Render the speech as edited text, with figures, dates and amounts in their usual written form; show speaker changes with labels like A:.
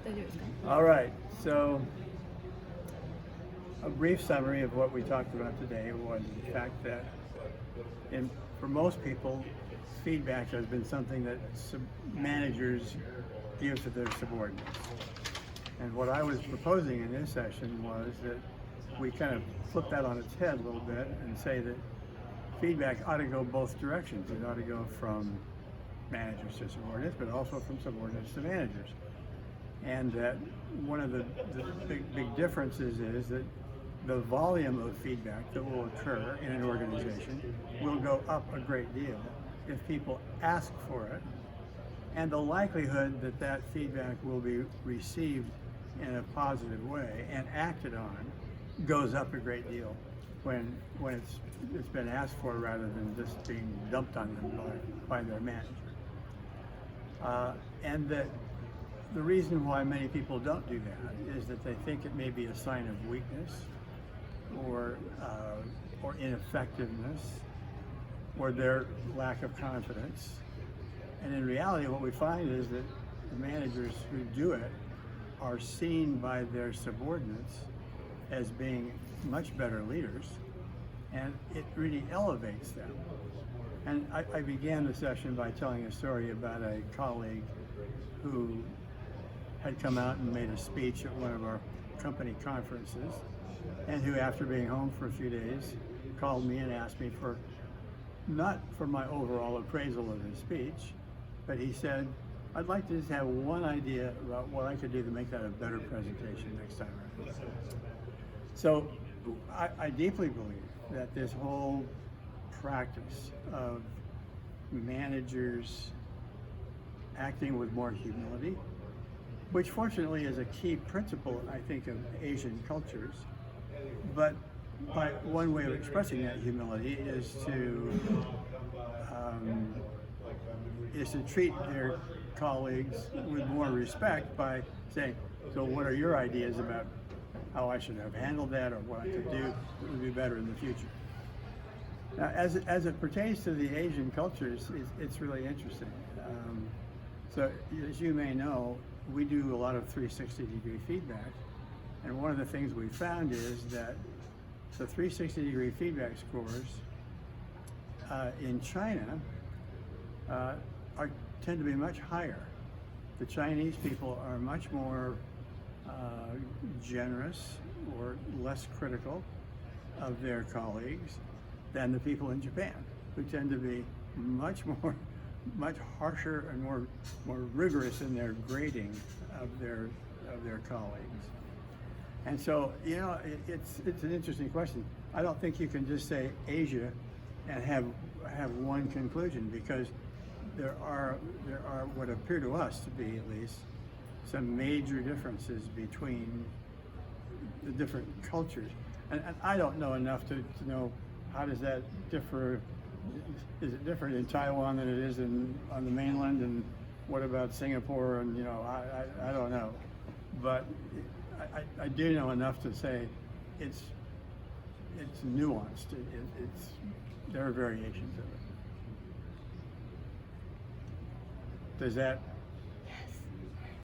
A: 大丈夫ですか？
B: All right, so a brief summary of what we talked about today was the fact that for most people, feedback has been something that managers give to their subordinates. And what I was proposing in this session was that we kind of flip that on its head a little bit and say that feedback ought to go both directions. It ought to go from managers to subordinates, but also from subordinates to managers. And that one of the big differences is that the volume of feedback that will occur in an organization will go up a great deal if people ask for it, and the likelihood that that feedback will be received in a positive way and acted on goes up a great deal when it's been asked for rather than just being dumped on them by their manager. And that the reason why many people don't do that is that they think it may be a sign of weakness or ineffectiveness or their lack of confidence. And in reality, what we find is that the managers who do it are seen by their subordinates as being much better leaders, and it really elevates them. And I began the session by telling a story about a colleague who had come out and made a speech at one of our company conferences, and who, after being home for a few days, called me and asked me for, not for my overall appraisal of his speech, but he said, I'd like to just have one idea about what I could do to make that a better presentation next time around. So I deeply believe that this whole practice of managers acting with more humility, which fortunately is a key principle, I think, of Asian cultures, but one way of expressing that humility is to treat their colleagues with more respect by saying, so what are your ideas about how I should have handled that or what I could do that would be better in the future? Now, as it pertains to the Asian cultures, it's really interesting. So as you may know, we do a lot of 360-degree feedback, and one of the things we found is that the 360-degree feedback scores in China tend to be much higher. The Chinese people are much more generous or less critical of their colleagues than the people in Japan, who tend to be much harsher and more rigorous in their grading of their colleagues. And so, you know, it's an interesting question. I don't think you can just say Asia and have one conclusion, because there are what appear to us to be, at least, some major differences between the different cultures. And I don't know enough to know how does that differ. Is it different in Taiwan than it is on the mainland? And what about Singapore? And, you know, I don't know. But I do know enough to say it's nuanced. There are variations of it. Does that